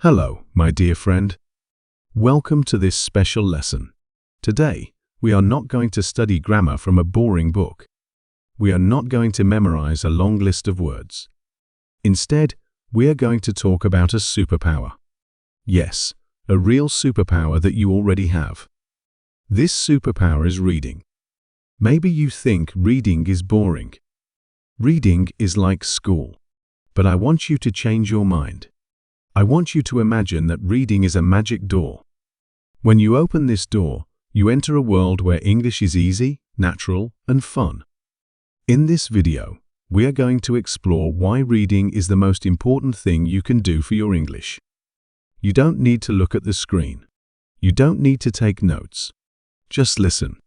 Hello, my dear friend. Welcome to this special lesson. Today, we are not going to study grammar from a boring book. We are not going to memorize a long list of words. Instead, we are going to talk about a superpower. Yes, a real superpower that you already have. This superpower is reading. Maybe you think reading is boring. Reading is like school. But I want you to change your mind. I want you to imagine that reading is a magic door. When you open this door, you enter a world where English is easy, natural, and fun. In this video, we are going to explore why reading is the most important thing you can do for your English. You don't need to look at the screen. You don't need to take notes. Just listen.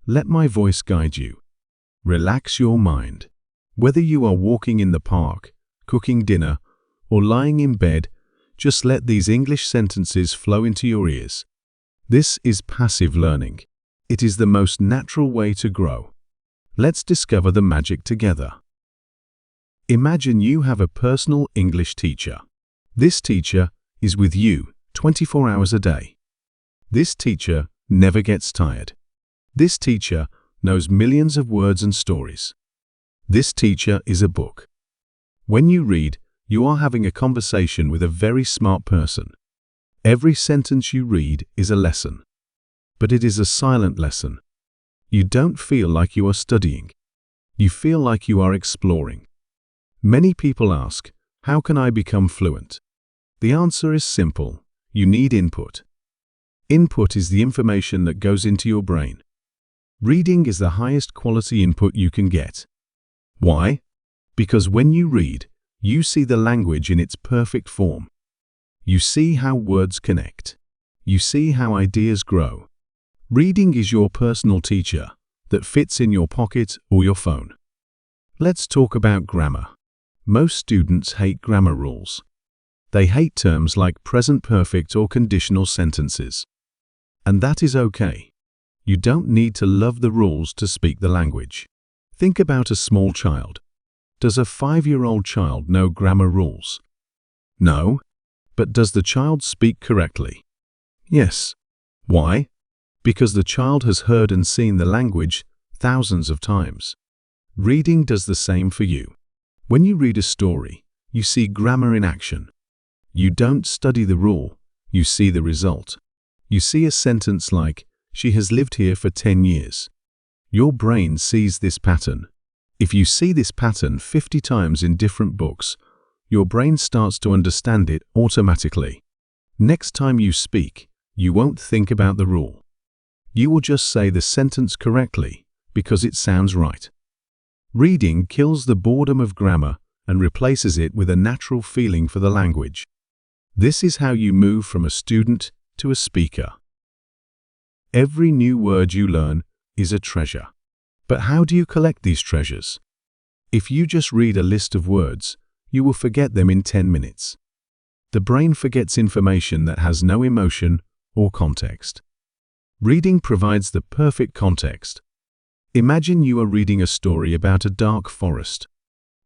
Let my voice guide you. Relax your mind. Whether you are walking in the park, cooking dinner, or lying in bed, just let these English sentences flow into your ears. This is passive learning. It is the most natural way to grow. Let's discover the magic together. Imagine you have a personal English teacher. This teacher is with you 24 hours a day. This teacher never gets tired. This teacher knows millions of words and stories. This teacher is a book. When you read, you are having a conversation with a very smart person. Every sentence you read is a lesson. But it is a silent lesson. You don't feel like you are studying. You feel like you are exploring. Many people ask, how can I become fluent? The answer is simple. You need input. Input is the information that goes into your brain. Reading is the highest quality input you can get. Why? Because when you read, you see the language in its perfect form. You see how words connect. You see how ideas grow. Reading is your personal teacher that fits in your pocket or your phone. Let's talk about grammar. Most students hate grammar rules. They hate terms like present perfect or conditional sentences. And that is okay. You don't need to love the rules to speak the language. Think about a small child. Does a 5-year-old child know grammar rules? No. But does the child speak correctly? Yes. Why? Because the child has heard and seen the language thousands of times. Reading does the same for you. When you read a story, you see grammar in action. You don't study the rule, you see the result. You see a sentence like, she has lived here for 10 years. Your brain sees this pattern. If you see this pattern 50 times in different books, your brain starts to understand it automatically. Next time you speak, you won't think about the rule. You will just say the sentence correctly because it sounds right. Reading kills the boredom of grammar and replaces it with a natural feeling for the language. This is how you move from a student to a speaker. Every new word you learn is a treasure. But how do you collect these treasures? If you just read a list of words, you will forget them in 10 minutes. The brain forgets information that has no emotion or context. Reading provides the perfect context. Imagine you are reading a story about a dark forest.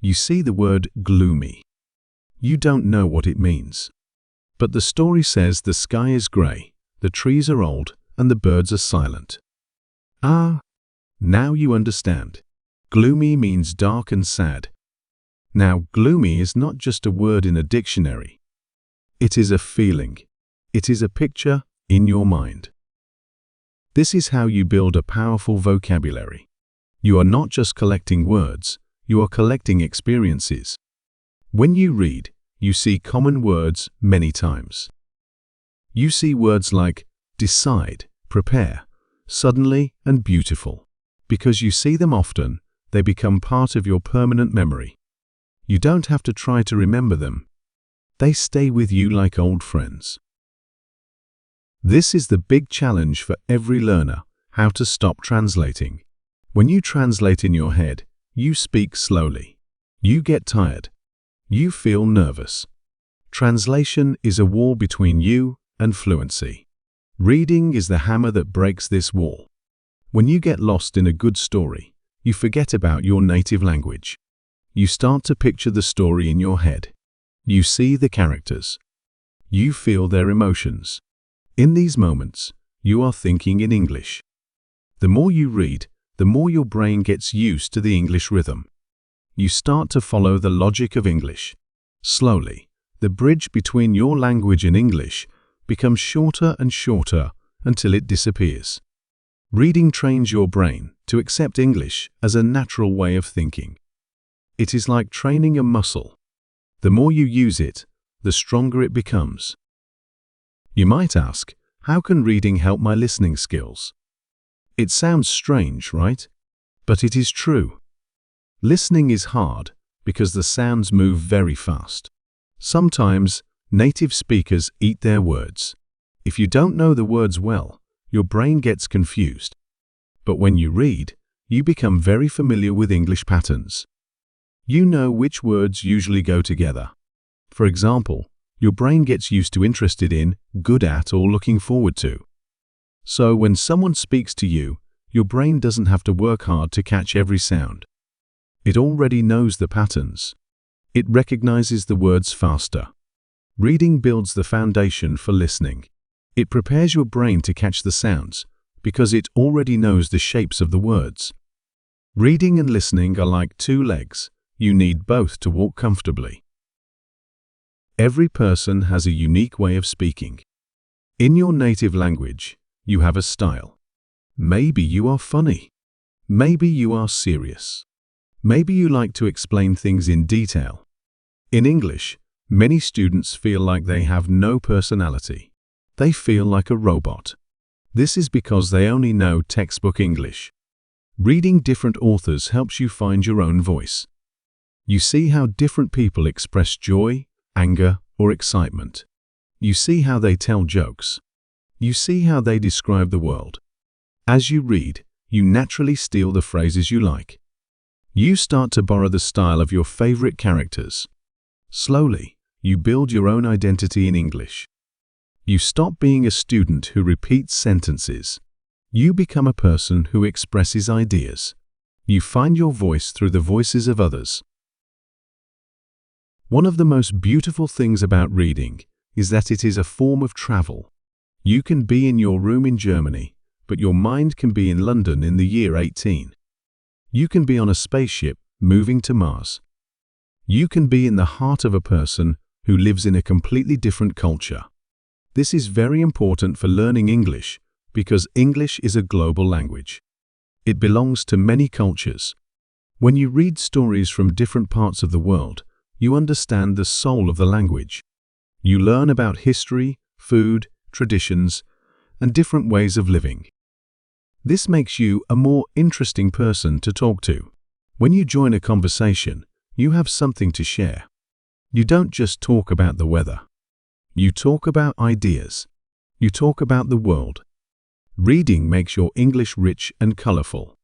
You see the word gloomy. You don't know what it means. But the story says the sky is gray, the trees are old, and the birds are silent. Now you understand. Gloomy means dark and sad. Now, gloomy is not just a word in a dictionary. It is a feeling. It is a picture in your mind. This is how you build a powerful vocabulary. You are not just collecting words, you are collecting experiences. When you read, you see common words many times. You see words like decide, prepare, suddenly, and beautiful. Because you see them often, they become part of your permanent memory. You don't have to try to remember them. They stay with you like old friends. This is the big challenge for every learner, how to stop translating. When you translate in your head, you speak slowly. You get tired. You feel nervous. Translation is a wall between you and fluency. Reading is the hammer that breaks this wall. When you get lost in a good story, you forget about your native language. You start to picture the story in your head. You see the characters. You feel their emotions. In these moments, you are thinking in English. The more you read, the more your brain gets used to the English rhythm. You start to follow the logic of English. Slowly, the bridge between your language and English becomes shorter and shorter until it disappears. Reading trains your brain to accept English as a natural way of thinking. It is like training a muscle. The more you use it, the stronger it becomes. You might ask, how can reading help my listening skills? It sounds strange, right? But it is true. Listening is hard because the sounds move very fast. Sometimes, native speakers eat their words. If you don't know the words well, your brain gets confused. But when you read, you become very familiar with English patterns. You know which words usually go together. For example, your brain gets used to interested in, good at, or looking forward to. So when someone speaks to you, your brain doesn't have to work hard to catch every sound. It already knows the patterns. It recognizes the words faster. Reading builds the foundation for listening. It prepares your brain to catch the sounds because it already knows the shapes of the words. Reading and listening are like two legs. You need both to walk comfortably. Every person has a unique way of speaking. In your native language, you have a style. Maybe you are funny. Maybe you are serious. Maybe you like to explain things in detail. In English, many students feel like they have no personality. They feel like a robot. This is because they only know textbook English. Reading different authors helps you find your own voice. You see how different people express joy, anger, or excitement. You see how they tell jokes. You see how they describe the world. As you read, you naturally steal the phrases you like. You start to borrow the style of your favorite characters. Slowly, you build your own identity in English. You stop being a student who repeats sentences. You become a person who expresses ideas. You find your voice through the voices of others. One of the most beautiful things about reading is that it is a form of travel. You can be in your room in Germany, but your mind can be in London in the year 18. You can be on a spaceship moving to Mars. You can be in the heart of a person who lives in a completely different culture. This is very important for learning English because English is a global language. It belongs to many cultures. When you read stories from different parts of the world, you understand the soul of the language. You learn about history, food, traditions, and different ways of living. This makes you a more interesting person to talk to. When you join a conversation, you have something to share. You don't just talk about the weather. You talk about ideas. You talk about the world. Reading makes your English rich and colorful.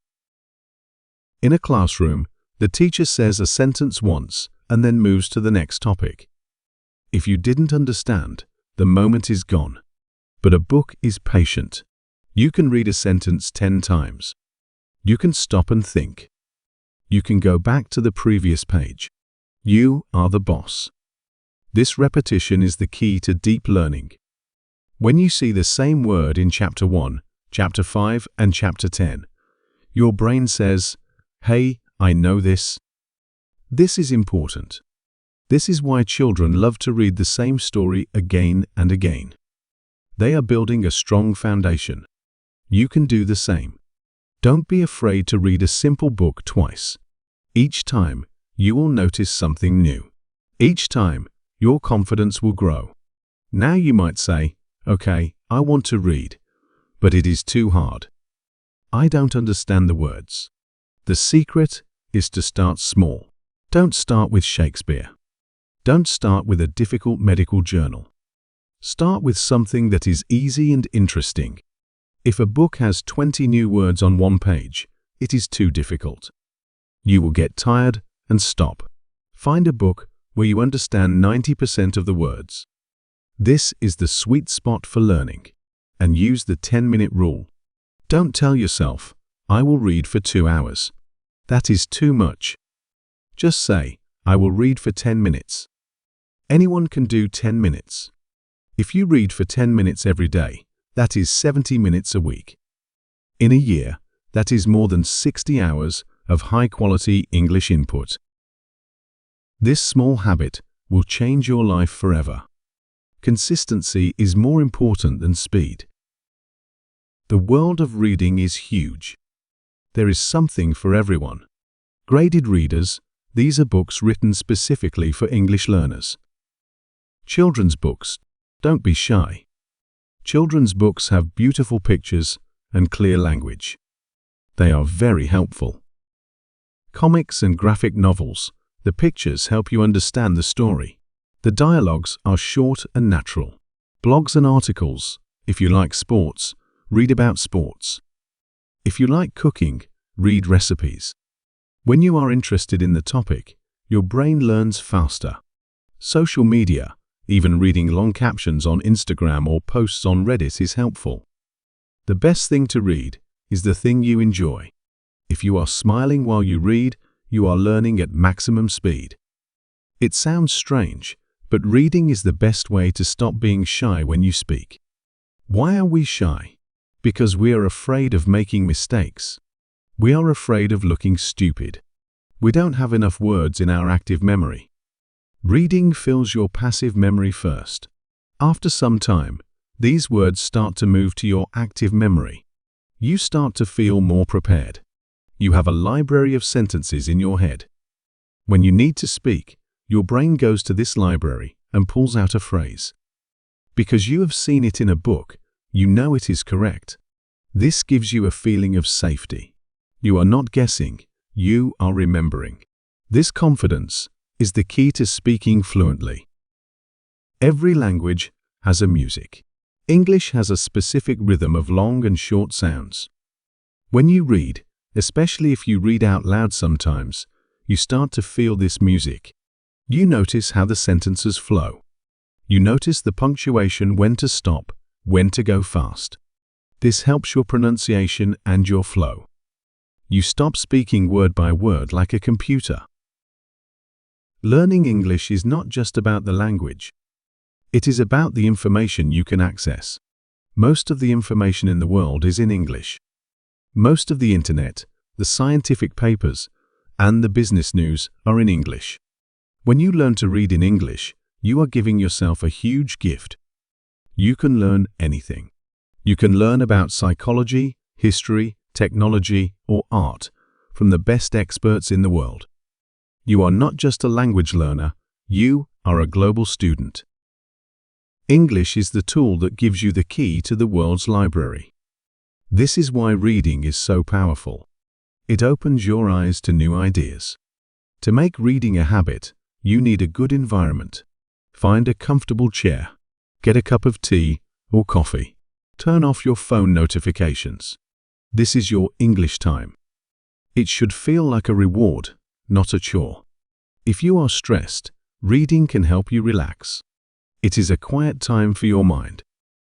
In a classroom, the teacher says a sentence once and then moves to the next topic. If you didn't understand, the moment is gone. But a book is patient. You can read a sentence 10 times. You can stop and think. You can go back to the previous page. You are the boss. This repetition is the key to deep learning. When you see the same word in Chapter 1, Chapter 5, and Chapter 10, your brain says, "Hey, I know this." This is important. This is why children love to read the same story again and again. They are building a strong foundation. You can do the same. Don't be afraid to read a simple book twice. Each time, you will notice something new. Each time, your confidence will grow. Now you might say, "Okay, I want to read, but it is too hard. I don't understand the words." The secret is to start small. Don't start with Shakespeare. Don't start with a difficult medical journal. Start with something that is easy and interesting. If a book has 20 new words on one page, it is too difficult. You will get tired and stop. Find a book where you understand 90% of the words. This is the sweet spot for learning. And use the 10-minute rule. Don't tell yourself, "I will read for 2 hours." That is too much. Just say, "I will read for 10 minutes." Anyone can do 10 minutes. If you read for 10 minutes every day, that is 70 minutes a week. In a year, that is more than 60 hours of high-quality English input. This small habit will change your life forever. Consistency is more important than speed. The world of reading is huge. There is something for everyone. Graded readers, these are books written specifically for English learners. Children's books, don't be shy. Children's books have beautiful pictures and clear language. They are very helpful. Comics and graphic novels, the pictures help you understand the story. The dialogues are short and natural. Blogs and articles, if you like sports, read about sports. If you like cooking, read recipes. When you are interested in the topic, your brain learns faster. Social media, even reading long captions on Instagram or posts on Reddit is helpful. The best thing to read is the thing you enjoy. If you are smiling while you read, you are learning at maximum speed. It sounds strange, but reading is the best way to stop being shy when you speak. Why are we shy? Because we are afraid of making mistakes. We are afraid of looking stupid. We don't have enough words in our active memory. Reading fills your passive memory first. After some time, these words start to move to your active memory. You start to feel more prepared. You have a library of sentences in your head. When you need to speak, your brain goes to this library and pulls out a phrase. Because you have seen it in a book, you know it is correct. This gives you a feeling of safety. You are not guessing, you are remembering. This confidence is the key to speaking fluently. Every language has a music. English has a specific rhythm of long and short sounds. When you read, especially if you read out loud sometimes, you start to feel this music. You notice how the sentences flow. You notice the punctuation, when to stop, when to go fast. This helps your pronunciation and your flow. You stop speaking word by word like a computer. Learning English is not just about the language. It is about the information you can access. Most of the information in the world is in English. Most of the internet, the scientific papers, and the business news are in English. When you learn to read in English, you are giving yourself a huge gift. You can learn anything. You can learn about psychology, history, technology, or art from the best experts in the world. You are not just a language learner, you are a global student. English is the tool that gives you the key to the world's library. This is why reading is so powerful. It opens your eyes to new ideas. To make reading a habit, you need a good environment. Find a comfortable chair. Get a cup of tea or coffee. Turn off your phone notifications. This is your English time. It should feel like a reward, not a chore. If you are stressed, reading can help you relax. It is a quiet time for your mind.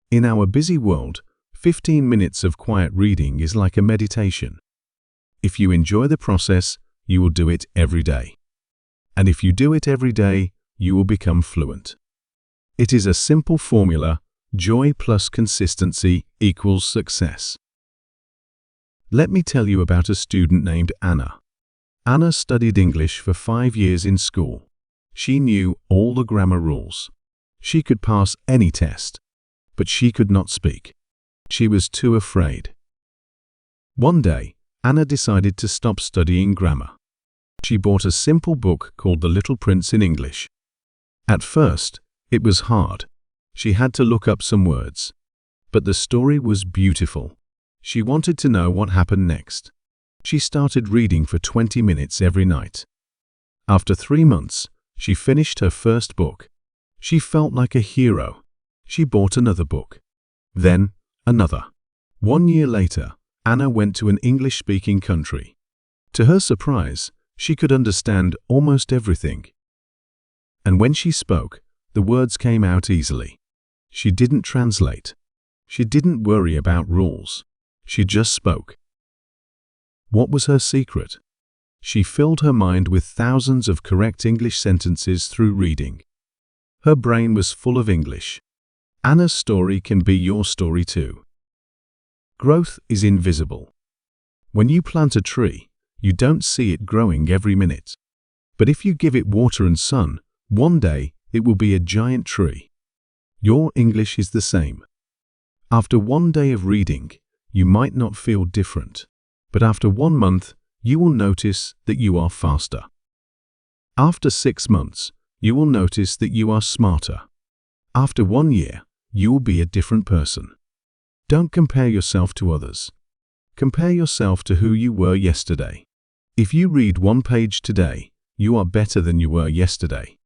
In our busy world, 15 minutes of quiet reading is like a meditation. If you enjoy the process, you will do it every day. And if you do it every day, you will become fluent. It is a simple formula: joy plus consistency equals success. Let me tell you about a student named Anna. Anna studied English for 5 years in school. She knew all the grammar rules. She could pass any test, but she could not speak. She was too afraid. One day, Anna decided to stop studying grammar. She bought a simple book called The Little Prince in English. At first, it was hard. She had to look up some words. But the story was beautiful. She wanted to know what happened next. She started reading for 20 minutes every night. After 3 months, she finished her first book. She felt like a hero. She bought another book. Then, another. 1 year later, Anna went to an English-speaking country. To her surprise, she could understand almost everything. And when she spoke, the words came out easily. She didn't translate. She didn't worry about rules. She just spoke. What was her secret? She filled her mind with thousands of correct English sentences through reading. Her brain was full of English. Anna's story can be your story too. Growth is invisible. When you plant a tree, you don't see it growing every minute. But if you give it water and sun, one day it will be a giant tree. Your English is the same. After one day of reading, you might not feel different, but after 1 month, you will notice that you are faster. After 6 months, you will notice that you are smarter. After 1 year, you will be a different person. Don't compare yourself to others. Compare yourself to who you were yesterday. If you read 1 page today, you are better than you were yesterday.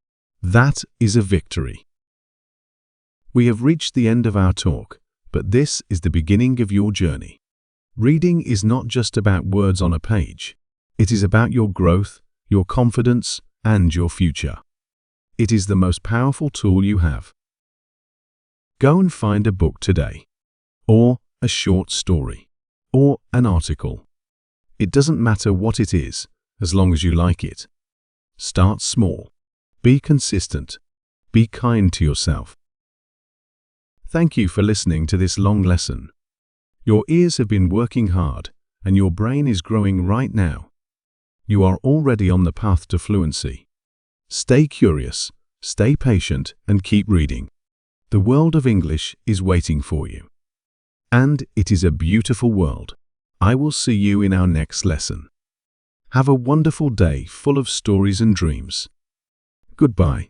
That is a victory. We have reached the end of our talk, but this is the beginning of your journey. Reading is not just about words on a page. It is about your growth, your confidence, and your future. It is the most powerful tool you have. Go and find a book today, or a short story, or an article. It doesn't matter what it is, as long as you like it. Start small. Be consistent. Be kind to yourself. Thank you for listening to this long lesson. Your ears have been working hard, and your brain is growing right now. You are already on the path to fluency. Stay curious, stay patient, and keep reading. The world of English is waiting for you. And it is a beautiful world. I will see you in our next lesson. Have a wonderful day full of stories and dreams. Goodbye.